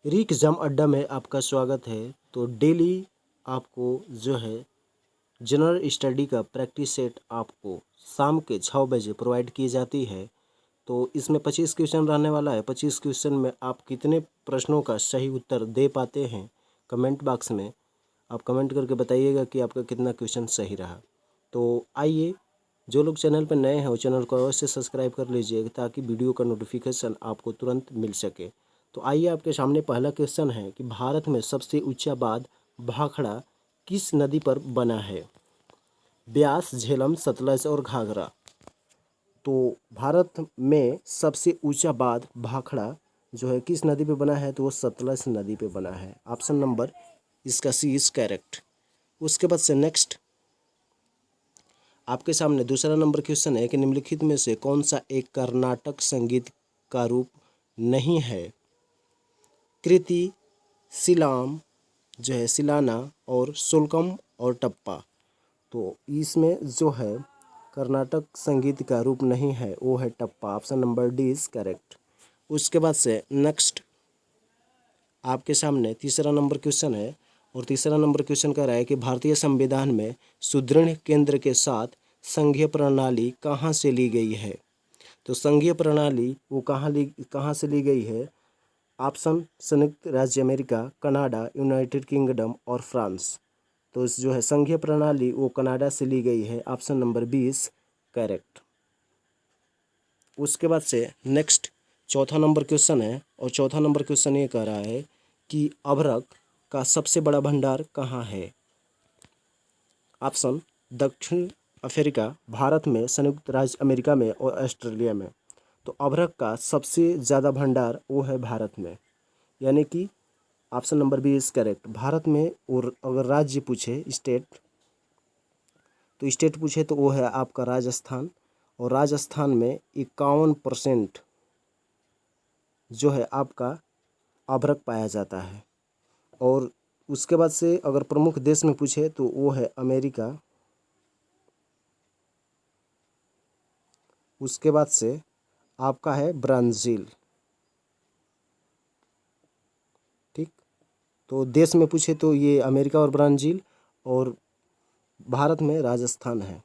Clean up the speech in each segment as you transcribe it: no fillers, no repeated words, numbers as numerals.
री एग्ज़ाम अड्डा में आपका स्वागत है। तो डेली आपको जो है जनरल स्टडी का प्रैक्टिस सेट आपको शाम के 6 बजे प्रोवाइड की जाती है। तो इसमें 25 क्वेश्चन रहने वाला है। 25 क्वेश्चन में आप कितने प्रश्नों का सही उत्तर दे पाते हैं, कमेंट बॉक्स में आप कमेंट करके बताइएगा कि आपका कितना क्वेश्चन सही रहा। तो आइए, जो लोग चैनल पर नए हैं वो चैनल को अवश्य सब्सक्राइब कर लीजिए ताकि वीडियो का नोटिफिकेशन आपको तुरंत मिल सके। तो आइए, आपके सामने पहला क्वेश्चन है कि भारत में सबसे ऊंचा बांध भाखड़ा किस नदी पर बना है? ब्यास, झेलम, सतलज और घाघरा। तो भारत में सबसे ऊंचा बांध भाखड़ा जो है किस नदी पे बना है? तो वो सतलज नदी पे बना है। ऑप्शन नंबर इसका सी इज करेक्ट। उसके बाद से नेक्स्ट आपके सामने दूसरा नंबर क्वेश्चन है कि निम्नलिखित में से कौन सा एक कर्नाटक संगीत का रूप नहीं है? कृति, सिलाम जो है सिलाना और सोलकम और टप्पा। तो इसमें जो है कर्नाटक संगीत का रूप नहीं है वो है टप्पा। Option number D is correct. उसके बाद से नेक्स्ट आपके सामने तीसरा नंबर क्वेश्चन है और तीसरा नंबर क्वेश्चन कह रहा है कि भारतीय संविधान में सुदृढ़ केंद्र के साथ संघीय प्रणाली कहाँ से ली गई है? तो संघीय प्रणाली वो कहाँ से ली गई है? ऑप्शन संयुक्त राज्य अमेरिका, कनाडा, यूनाइटेड किंगडम और फ्रांस। तो इस जो है संघीय प्रणाली वो कनाडा से ली गई है। Option number 20 correct. उसके बाद से नेक्स्ट चौथा नंबर क्वेश्चन है और चौथा नंबर क्वेश्चन ये कह रहा है कि अभ्रक का सबसे बड़ा भंडार कहाँ है? ऑप्शन दक्षिण अफ्रीका, भारत में, संयुक्त राज्य अमेरिका में और ऑस्ट्रेलिया में। तो अभ्रक का सबसे ज़्यादा भंडार वो है भारत में, यानी कि option number B is correct. Bharat में, और अगर राज्य पूछे स्टेट, तो स्टेट पूछे तो वो है आपका राजस्थान, और राजस्थान में 51% जो है आपका अभ्रक पाया जाता है। और उसके बाद से अगर प्रमुख देश में पूछे तो वो है अमेरिका। उसके बाद से आपका है ब्राज़ील। ठीक, तो देश में पूछे तो ये अमेरिका और ब्राज़ील, और भारत में राजस्थान है।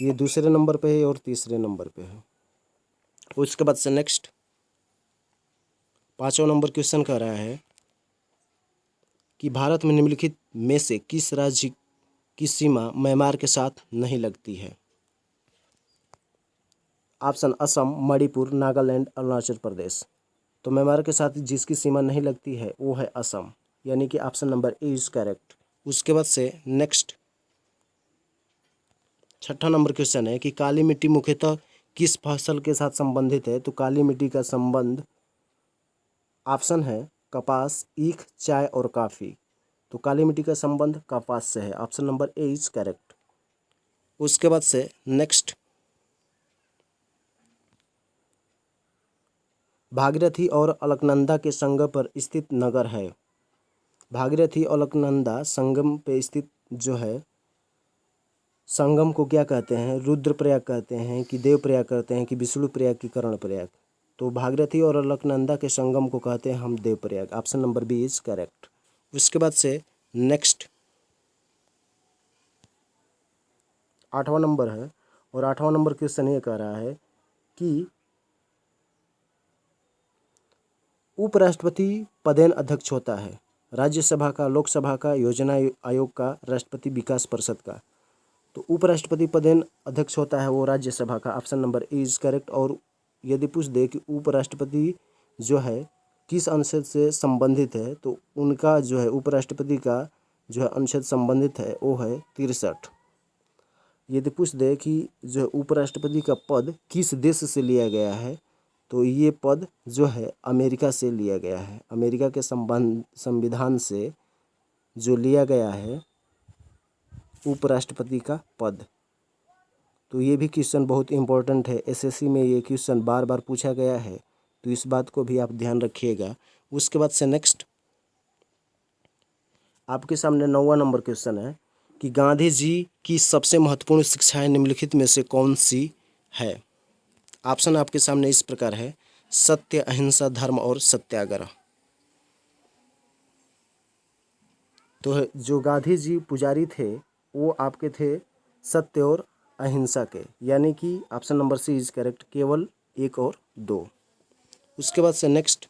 ये दूसरे नंबर पे है और तीसरे नंबर पे है। उसके बाद से नेक्स्ट पांचवा नंबर क्वेश्चन कह रहा है कि भारत में निम्नलिखित में से किस राज्य की सीमा म्यांमार के साथ नहीं लगती है? ऑप्शन असम, मणिपुर, नागालैंड, अरुणाचल प्रदेश। तो म्यांमार के साथ जिसकी सीमा नहीं लगती है वो है असम, यानी कि option number A is correct. उसके बाद से नेक्स्ट छठा नंबर क्वेश्चन है कि काली मिट्टी मुख्यतः किस फसल के साथ संबंधित है? तो काली मिट्टी का संबंध ऑप्शन है कपास, ईख, चाय और कॉफ़ी। तो काली मिट्टी का संबंध कपास से है। Option number A is correct. उसके बाद से नेक्स्ट भागीरथी और अलकनंदा के संगम पर स्थित नगर है। भागीरथी और अलकनंदा संगम पे स्थित जो है संगम को क्या कहते हैं? रुद्रप्रयाग कहते हैं कि देवप्रयाग कहते हैं कि विष्णुप्रयाग की कर्णप्रयाग। तो भागीरथी और अलकनंदा के संगम को कहते हैं हम Devprayag. Option number B is correct. उसके बाद से नेक्स्ट आठवां नंबर है और आठवां नंबर क्वेश्चन ये कह रहा है कि उपराष्ट्रपति पदेन अध्यक्ष होता है राज्यसभा का, लोकसभा का, योजना आयोग का, राष्ट्रपति विकास परिषद का। तो उपराष्ट्रपति पदेन अध्यक्ष होता है वो राज्यसभा का। Option number A is correct. और यदि पूछ दे कि उपराष्ट्रपति जो है किस अनुच्छेद से संबंधित है, तो उनका जो है उपराष्ट्रपति का जो है अनुच्छेद संबंधित है वो है 63। यदि पूछ दे कि जो उपराष्ट्रपति का पद किस देश से लिया गया है, तो ये पद जो है अमेरिका से लिया गया है। अमेरिका के संविधान से जो लिया गया है उपराष्ट्रपति का पद। तो ये भी क्वेश्चन बहुत इंपॉर्टेंट है, एसएससी में ये क्वेश्चन बार बार पूछा गया है, तो इस बात को भी आप ध्यान रखिएगा। उसके बाद से नेक्स्ट आपके सामने 9वां नंबर क्वेश्चन है कि गांधी जी की सबसे महत्वपूर्ण शिक्षाएं निम्नलिखित में से कौन सी है? ऑप्शन आपके सामने इस प्रकार है सत्य, अहिंसा, धर्म और सत्याग्रह। तो जो गांधी जी पुजारी थे वो आपके थे सत्य और अहिंसा के, यानी कि option number C is correct, केवल 1 और 2। उसके बाद से नेक्स्ट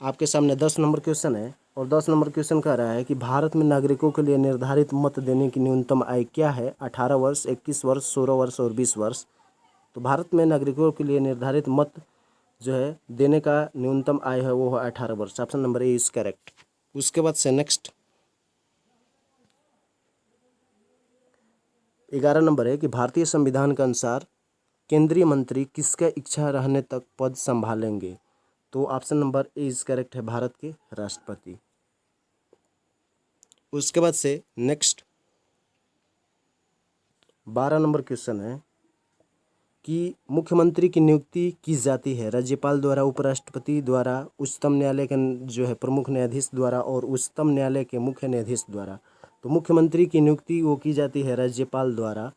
आपके सामने 10 नंबर क्वेश्चन है, और 10 नंबर क्वेश्चन कह रहा है कि भारत में नागरिकों के लिए निर्धारित मत देने की न्यूनतम आयु क्या है? 18 वर्ष, 21 वर्ष, 16 वर्ष और 20 वर्ष। तो भारत में नागरिकों के लिए निर्धारित मत जो है देने का न्यूनतम आयु है वो है 18 वर्ष। Option number A is correct. उसके बाद से नेक्स्ट 11 नंबर है कि भारतीय संविधान के अनुसार केंद्रीय मंत्री किसका इच्छा रहने तक पद संभालेंगे? तो option number A is correct है, भारत के राष्ट्रपति। उसके बाद से नेक्स्ट 12 नंबर क्वेश्चन है कि मुख्यमंत्री की नियुक्ति की जाती है राज्यपाल द्वारा, उपराष्ट्रपति द्वारा, उच्चतम न्यायालय के जो है प्रमुख न्यायाधीश द्वारा और उच्चतम न्यायालय के मुख्य न्यायाधीश द्वारा। तो मुख्यमंत्री की नियुक्ति वो की जाती है राज्यपाल द्वारा।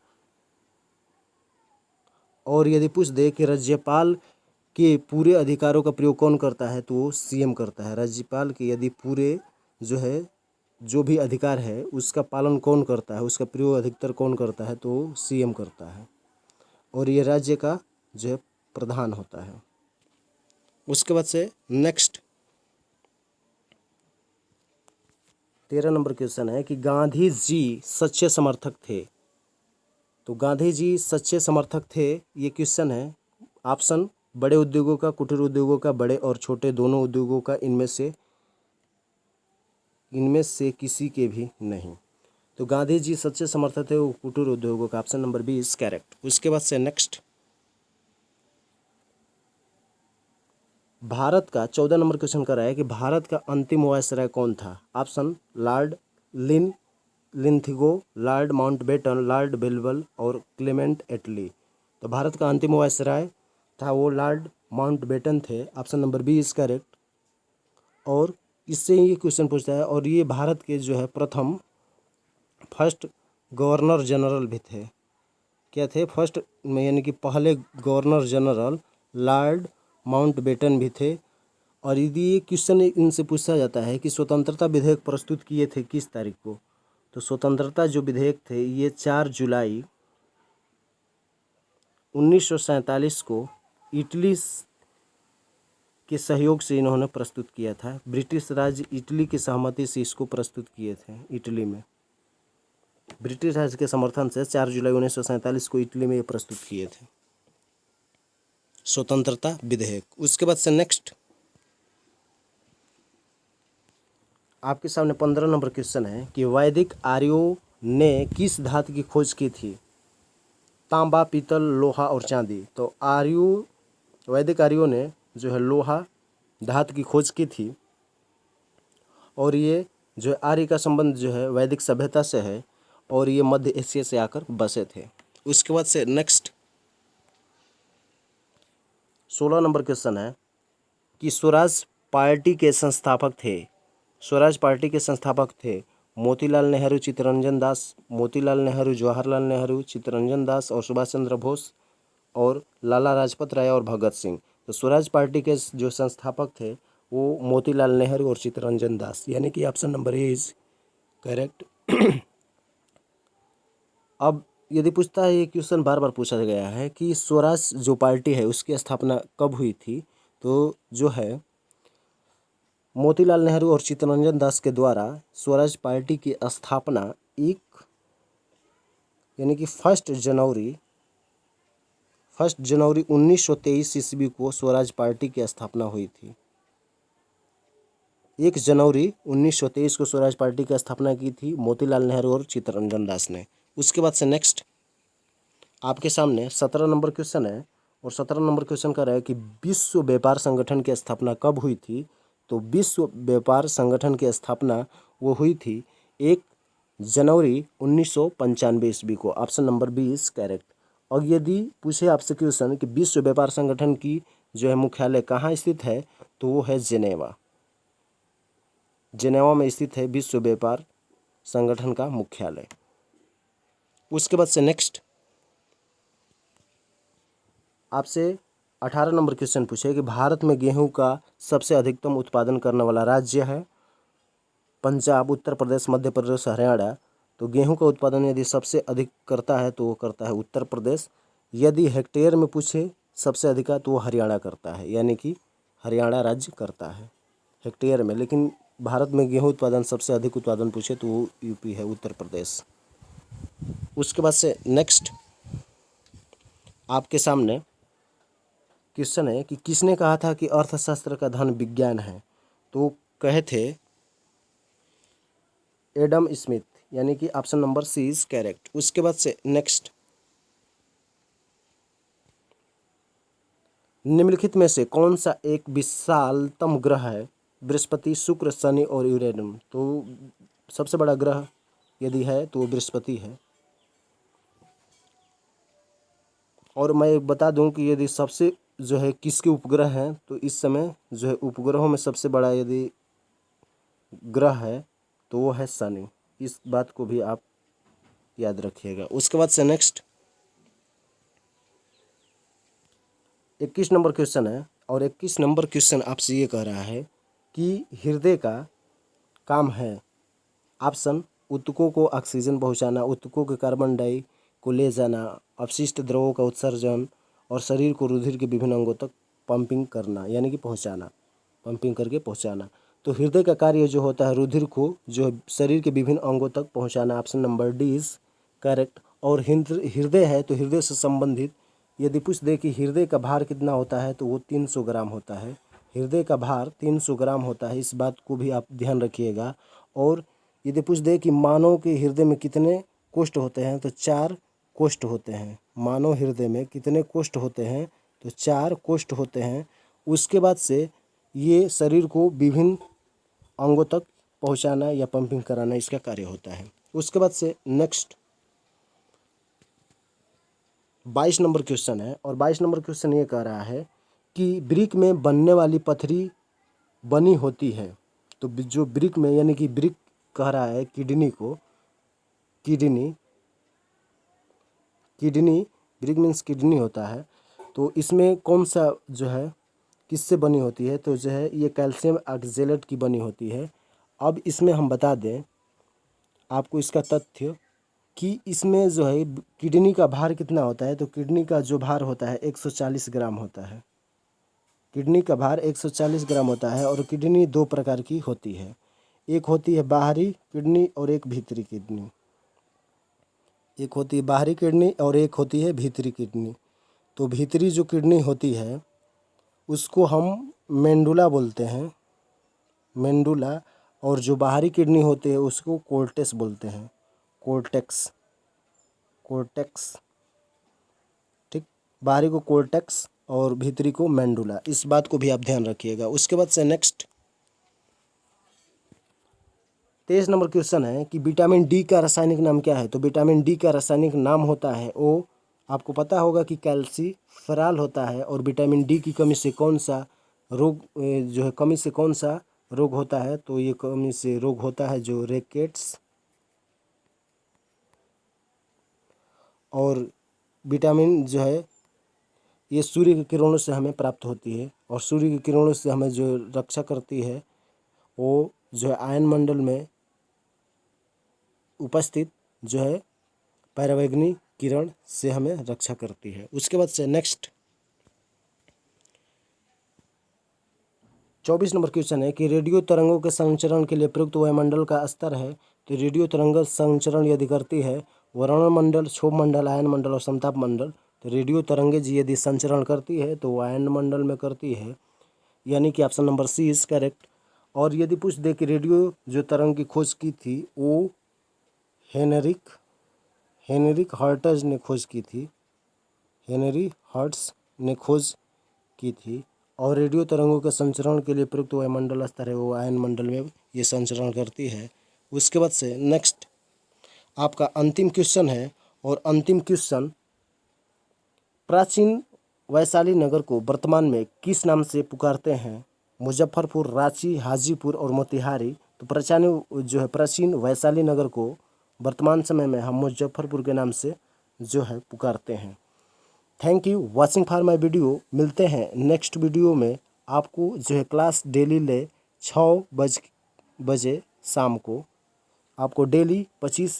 और यदि पूछ दे कि राज्यपाल के पूरे अधिकारों का प्रयोग कौन करता है, तो वो सीएम करता है। राज्यपाल के यदि पूरे जो है जो भी अधिकार है उसका पालन कौन करता है, उसका प्रयोग अधिकतर कौन करता है, तो सीएम करता है। और ये राज्य का जो है प्रधान होता है। उसके बाद से नेक्स्ट 13 नंबर क्वेश्चन है कि गांधी जी सच्चे समर्थक थे। तो गांधी जी सच्चे समर्थक थे, ये क्वेश्चन है। ऑप्शन बड़े उद्योगों का, कुटीर उद्योगों का, बड़े और छोटे दोनों उद्योगों का, इनमें से किसी के भी नहीं। तो गांधी जी सच्चे समर्थक थे वो कुटीर उद्योगों का। Option number B is correct. उसके बाद से नेक्स्ट भारत का 14 नंबर क्वेश्चन कर रहा है कि भारत का अंतिम वायसराय कौन था? Option Lord Linlithgow, Lord Mountbatten, Lord Wavell और क्लेमेंट एटली। तो भारत का अंतिम वायसराय था वो लॉर्ड माउंटबेटन थे। Option number B is correct. और इससे ये क्वेश्चन पूछता है, और ये भारत के जो है प्रथम फर्स्ट गवर्नर जनरल भी थे। क्या थे? फर्स्ट में यानी कि पहले गवर्नर जनरल लॉर्ड माउंटबेटन भी थे। और यदि ये क्वेश्चन इनसे पूछा जाता है कि स्वतंत्रता विधेयक प्रस्तुत किए थे किस तारीख को, तो स्वतंत्रता जो विधेयक थे ये 4 जुलाई 1947 को इटली के सहयोग से इन्होंने प्रस्तुत किया था। ब्रिटिश राज्य इटली की सहमति से इसको प्रस्तुत किए थे। इटली में ब्रिटिश राज्य के समर्थन से 4 जुलाई 1947 को इटली में ये प्रस्तुत किए थे स्वतंत्रता विधेयक। उसके बाद से नेक्स्ट आपके सामने 15 नंबर क्वेश्चन है कि वैदिक आर्यों ने किस धातु की खोज की थी? तांबा, पीतल, लोहा और चांदी। तो वैदिक आर्यों ने जो है लोहा धातु की खोज की थी। और ये जो है आर्य का संबंध जो है वैदिक सभ्यता से है, और ये मध्य एशिया से आकर बसे थे। उसके बाद से नेक्स्ट 16 नंबर क्वेश्चन है कि स्वराज पार्टी के संस्थापक थे। स्वराज पार्टी के संस्थापक थे मोतीलाल नेहरू, चित्तरंजन दास। मोतीलाल नेहरू, जवाहरलाल नेहरू, चित्तरंजन दास और सुभाष चंद्र बोस और लाला लाजपत राय और भगत सिंह। तो स्वराज पार्टी के जो संस्थापक थे वो मोतीलाल नेहरू और चित्तरंजन दास, यानी कि option number A is correct. अब यदि पूछता है, ये क्वेश्चन बार बार पूछा गया है कि स्वराज जो पार्टी है उसकी स्थापना कब हुई थी, तो जो है मोतीलाल नेहरू और चित्तरंजन दास के द्वारा स्वराज पार्टी की स्थापना यानी कि 1 जनवरी 1923 ईस्वी को स्वराज पार्टी की स्थापना हुई थी। 1 जनवरी 1923 को स्वराज पार्टी की स्थापना की थी मोतीलाल नेहरू और चित्तरंजन दास ने। उसके बाद से नेक्स्ट आपके सामने 17 नंबर क्वेश्चन है, और 17 नंबर क्वेश्चन का रहा है कि विश्व व्यापार संगठन की स्थापना कब हुई थी? तो विश्व व्यापार संगठन की स्थापना वो हुई थी 1 जनवरी 1995 ईस्वी को। Option number B is correct. और यदि पूछे आपसे क्वेश्चन कि विश्व व्यापार संगठन की जो है मुख्यालय कहाँ स्थित है, तो वो है जेनेवा। जेनेवा में स्थित है विश्व व्यापार संगठन का मुख्यालय। उसके बाद से नेक्स्ट आपसे 18 नंबर क्वेश्चन पूछे कि भारत में गेहूं का सबसे अधिकतम उत्पादन करने वाला राज्य है पंजाब, उत्तर प्रदेश, मध्य प्रदेश, हरियाणा। तो गेहूं का उत्पादन यदि सबसे अधिक करता है तो वो करता है उत्तर प्रदेश। यदि हेक्टेयर में पूछे सबसे अधिक तो वो हरियाणा करता है, यानी कि हरियाणा राज्य करता है हेक्टेयर में। लेकिन भारत में गेहूं उत्पादन सबसे अधिक उत्पादन पूछे तो वो यूपी है, उत्तर प्रदेश। उसके बाद से नेक्स्ट आपके सामने क्वेश्चन है कि किसने कहा था कि अर्थशास्त्र का धन विज्ञान है? तो कहे थे एडम स्मिथ, यानी कि option number C is correct. उसके बाद से नेक्स्ट, निम्नलिखित में से कौन सा एक विशालतम ग्रह है? बृहस्पति, शुक्र, शनि और यूरेनस। तो सबसे बड़ा ग्रह यदि है तो वो बृहस्पति है। और मैं बता दूं कि यदि सबसे जो है किसके उपग्रह हैं, तो इस समय जो है उपग्रहों में सबसे बड़ा यदि ग्रह है तो वो है शनि। इस बात को भी आप याद रखिएगा। उसके बाद से नेक्स्ट 21 नंबर क्वेश्चन है, और 21 नंबर क्वेश्चन आपसे ये कह रहा है कि हृदय का काम है ऑप्शन ऊतकों को ऑक्सीजन पहुंचाना, ऊतकों के कार्बन डाई को ले जाना, अपशिष्ट द्रवों का उत्सर्जन, और शरीर को रुधिर के विभिन्न अंगों तक पंपिंग करना, यानी कि पहुंचाना, पंपिंग करके पहुंचाना। तो हृदय का कार्य जो होता है रुधिर को जो शरीर के विभिन्न अंगों तक पहुंचाना, option number D is correct. और हृदय है तो हृदय से संबंधित यदि पूछ दे कि हृदय का भार कितना होता है तो वो 300 ग्राम होता है। हृदय का भार 300 ग्राम होता है, इस बात को भी आप ध्यान रखिएगा। और यदि पूछ दे कि मानव के हृदय में कितने कोष्ठ होते हैं तो 4 कोष्ठ होते हैं। मानव हृदय में कितने कोष्ठ होते हैं तो 4 कोष्ठ होते हैं। उसके बाद से ये शरीर को विभिन्न अंगों तक पहुंचाना या पंपिंग कराना इसका कार्य होता है। उसके बाद से नेक्स्ट 22 नंबर क्वेश्चन है, और 22 नंबर क्वेश्चन ये कह रहा है कि ब्रिक में बनने वाली पथरी बनी होती है। तो जो ब्रिक में, यानी कि ब्रिक कह रहा है किडनी को, किडनी ब्रिक मीन्स किडनी होता है। तो इसमें कौन सा जो है किससे बनी होती है? तो जो है ये कैल्शियम ऑक्जेलेट की बनी होती है। अब इसमें हम बता दें आपको इसका तथ्य कि इसमें जो है किडनी का भार कितना होता है। तो किडनी का जो भार होता है 140 ग्राम होता है। किडनी का भार 140 ग्राम होता है। और किडनी 2 प्रकार की होती है, एक होती है बाहरी किडनी और एक भीतरी किडनी। एक होती है बाहरी किडनी और एक होती है भीतरी किडनी। तो भीतरी जो किडनी होती है उसको हम मेंडुला बोलते हैं, मेंडुला। और जो बाहरी किडनी होती है उसको कोर्टेक्स बोलते हैं, कोर्टेक्स, ठीक। बाहरी को कोर्टेक्स और भीतरी को मेंडुला, इस बात को भी आप ध्यान रखिएगा। उसके बाद से नेक्स्ट 23 नंबर क्वेश्चन है कि विटामिन डी का रासायनिक नाम क्या है? तो विटामिन डी का रासायनिक नाम होता है, वो आपको पता होगा कि कैल्सीफेरॉल होता है। और विटामिन डी की कमी से कौन सा रोग जो है कमी से कौन सा रोग होता है? तो ये कमी से रोग होता है जो रिकेट्स। और विटामिन जो है ये सूर्य की किरणों से हमें प्राप्त होती है, और सूर्य की किरणों से हमें जो रक्षा करती है वो जो है आयन मंडल में उपस्थित जो है पराबैंगनी किरण से हमें रक्षा करती है। उसके बाद से नेक्स्ट 24 नंबर क्वेश्चन है कि रेडियो तरंगों के संचरण के लिए प्रयुक्त वायुमंडल का स्तर है। तो रेडियो तरंग संचरण यदि करती है वर्ण मंडल, क्षोभ मंडल, आयन मंडल और समताप मंडल। तो रेडियो तरंगे जी यदि संचरण करती है तो वो आयन मंडल में करती है, यानी कि option number C is correct. और यदि पूछ दे कि रेडियो जो तरंग की खोज की थी वो हेनरिक हर्ट्ज ने खोज की थी, हेनरी हर्ट्ज ने खोज की थी। और रेडियो तरंगों के संचरण के लिए प्रयुक्त वायुमंडल स्तर है वो आयन मंडल में ये संचरण करती है। उसके बाद से नेक्स्ट आपका अंतिम क्वेश्चन है, और अंतिम क्वेश्चन प्राचीन वैशाली नगर को वर्तमान में किस नाम से पुकारते हैं? मुजफ्फरपुर, रांची, हाजीपुर और मोतिहारी। तो प्राचीन वैशाली नगर को वर्तमान समय में हम मुजफ्फरपुर के नाम से जो है पुकारते हैं। Thank you watching for my video. मिलते हैं नेक्स्ट वीडियो में। आपको जो है क्लास डेली ले 6 बजे शाम को आपको डेली 25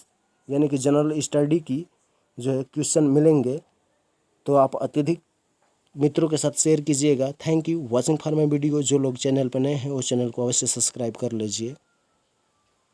यानी कि जनरल स्टडी की जो है क्वेश्चन मिलेंगे। तो आप अत्यधिक मित्रों के साथ शेयर कीजिएगा। Thank you watching for my video. जो लोग चैनल पर नए हैं वो चैनल को अवश्य सब्सक्राइब कर लीजिए।